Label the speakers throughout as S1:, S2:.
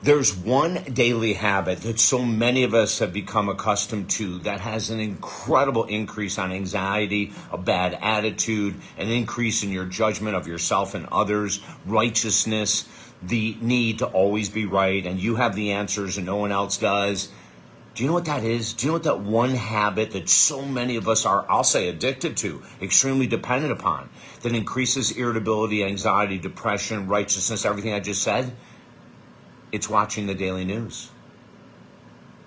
S1: There's one daily habit that so many of us have become accustomed to that has an incredible increase on anxiety, a bad attitude, an increase in your judgment of yourself and others, righteousness, the need to always be right, and you have the answers and no one else does. Do you know what that is? Do you know what that one habit that so many of us are, I'll say, addicted to, extremely dependent upon, that increases irritability, anxiety, depression, righteousness, everything I just said? It's watching the daily news.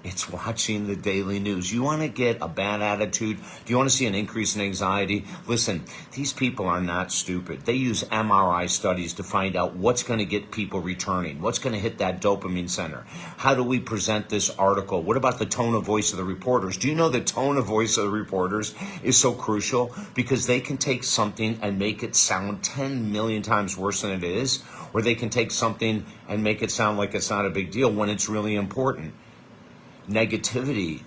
S1: It's watching the daily news. You want to get a bad attitude? Do you want to see an increase in anxiety? Listen, these people are not stupid. They use MRI studies to find out what's going to get people returning, what's going to hit that dopamine center. How do we present this article? What about the tone of voice of the reporters? Do you know the tone of voice of the reporters is so crucial? Because they can take something and make it sound 10 million times worse than it is, or they can take something and make it sound like it's not a big deal when it's really important. Negativity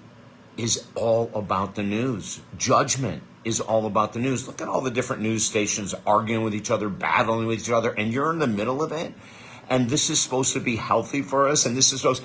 S1: is all about the news. Judgment is all about the news. Look at all the different news stations arguing with each other, battling with each other, and you're in the middle of it. And this is supposed to be healthy for us. And this is supposed,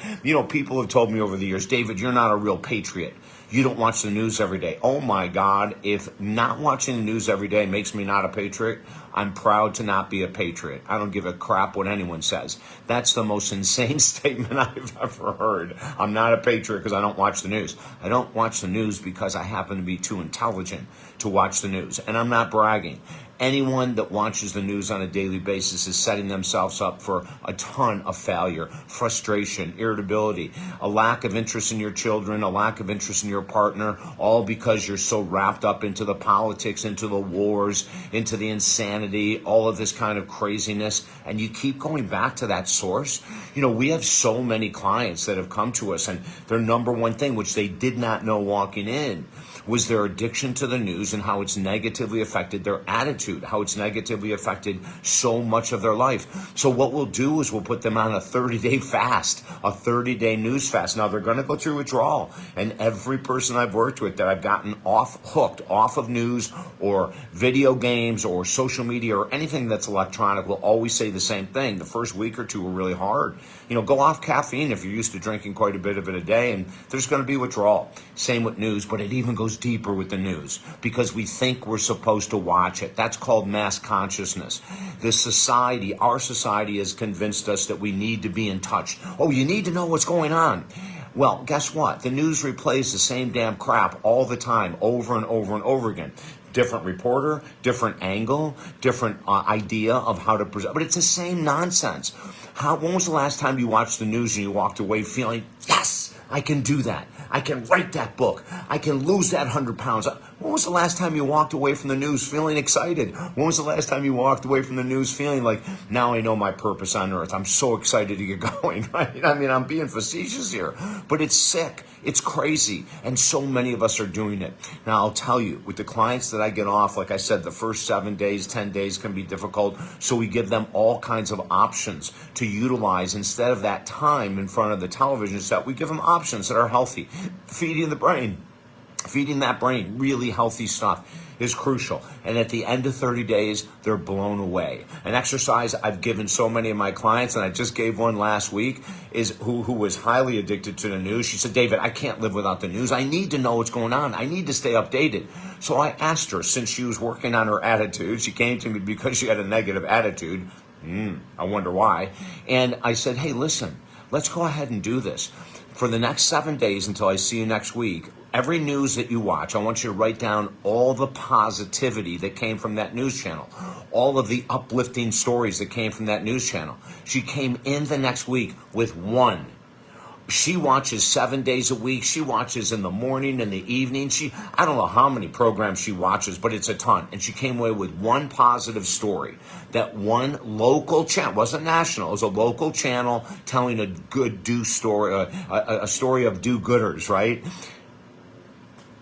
S1: people have told me over the years, David, you're not a real patriot. You don't watch the news every day. Oh my God, if not watching the news every day makes me not a patriot, I'm proud to not be a patriot. I don't give a crap what anyone says. That's the most insane statement I've ever heard. I'm not a patriot because I don't watch the news. I don't watch the news because I happen to be too intelligent to watch the news. And I'm not bragging. Anyone that watches the news on a daily basis is setting themselves up for a ton of failure, frustration, irritability, a lack of interest in your children, a lack of interest in your partner, all because you're so wrapped up into the politics, into the wars, into the insanity, all of this kind of craziness, and you keep going back to that source. We have so many clients that have come to us, and their number one thing, which they did not know walking in, was their addiction to the news and how it's negatively affected their attitude, how it's negatively affected so much of their life. So what we'll do is we'll put them on a 30-day fast, a 30-day news fast. Now, they're going to go through withdrawal. And every person I've worked with that I've gotten hooked off of news or video games or social media or anything that's electronic will always say the same thing. The first week or two were really hard. Go off caffeine if you're used to drinking quite a bit of it a day, and there's going to be withdrawal. Same with news, but it even goes deeper with the news because we think we're supposed to watch it. That's called mass consciousness. Our society has convinced us that we need to be in touch. Oh, you need to know what's going on. Well, guess what? The news replays the same damn crap all the time, over and over and over again. Different reporter, different angle, different idea of how to present, but it's the same nonsense. When was the last time you watched the news and you walked away feeling, yes, I can do that. I can write that book. I can lose that 100 pounds. When was the last time you walked away from the news feeling excited? When was the last time you walked away from the news feeling like, now I know my purpose on earth. I'm so excited to get going, right? I mean, I'm being facetious here, but it's sick. It's crazy. And so many of us are doing it. Now, I'll tell you, with the clients that I get off, like I said, the first 7 days, 10 days can be difficult. So we give them all kinds of options to utilize. Instead of that time in front of the television set, we give them options that are healthy. Feeding that brain, really healthy stuff is crucial. And at the end of 30 days, they're blown away. An exercise I've given so many of my clients, and I just gave one last week, is who was highly addicted to the news. She said, David, I can't live without the news. I need to know what's going on. I need to stay updated. So I asked her, since she was working on her attitude, she came to me because she had a negative attitude. I wonder why. And I said, hey, listen, let's go ahead and do this. For the next 7 days until I see you next week, every news that you watch, I want you to write down all the positivity that came from that news channel, all of the uplifting stories that came from that news channel. She came in the next week with one. She watches 7 days a week. She watches in the morning and the evening. I don't know how many programs she watches, but it's a ton. And she came away with one positive story. That one local channel, wasn't national, it was a local channel telling a good story, a story of do-gooders, right?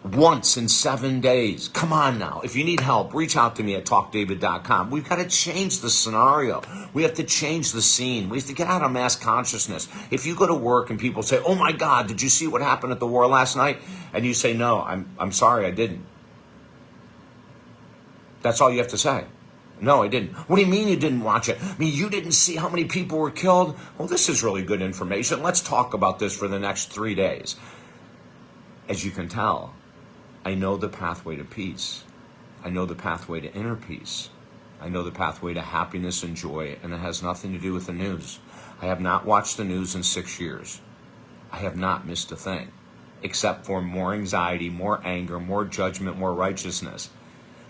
S1: Once in 7 days. Come on now. If you need help, reach out to me at talkdavid.com. We've got to change the scenario. We have to change the scene. We have to get out of mass consciousness. If you go to work and people say, oh my God, did you see what happened at the war last night? And you say, no, I'm sorry, I didn't. That's all you have to say. No, I didn't. What do you mean you didn't watch it? I mean, you didn't see how many people were killed? Well, this is really good information. Let's talk about this for the next 3 days. As you can tell, I know the pathway to peace. I know the pathway to inner peace. I know the pathway to happiness and joy, and it has nothing to do with the news. I have not watched the news in 6 years. I have not missed a thing, except for more anxiety, more anger, more judgment, more righteousness.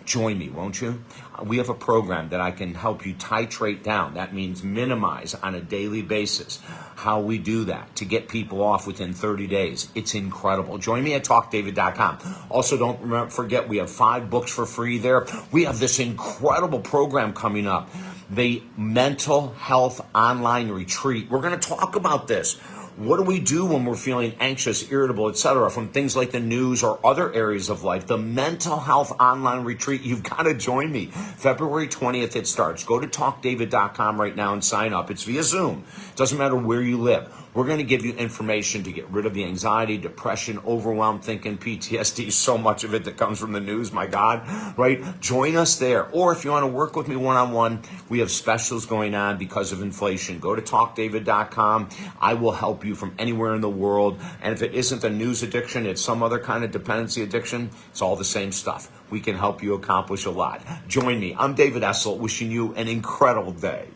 S1: Join me, won't you? We have a program that I can help you titrate down. That means minimize on a daily basis. How we do that to get people off within 30 days. It's incredible. Join me at talkdavid.com. Also, don't forget, we have 5 books for free there. We have this incredible program coming up, the Mental Health Online Retreat. We're going to talk about this. What do we do when we're feeling anxious, irritable, etc., from things like the news or other areas of life? The Mental Health Online Retreat, you've got to join me. February 20th it starts. Go to talkdavid.com right now and sign up. It's via Zoom. Doesn't matter where you live. We're going to give you information to get rid of the anxiety, depression, overwhelm, thinking, PTSD, so much of it that comes from the news, my God, right? Join us there. Or if you want to work with me one-on-one, we have specials going on because of inflation. Go to talkdavid.com. I will help you from anywhere in the world. And if it isn't a news addiction, it's some other kind of dependency addiction, it's all the same stuff. We can help you accomplish a lot. Join me. I'm David Essel, wishing you an incredible day.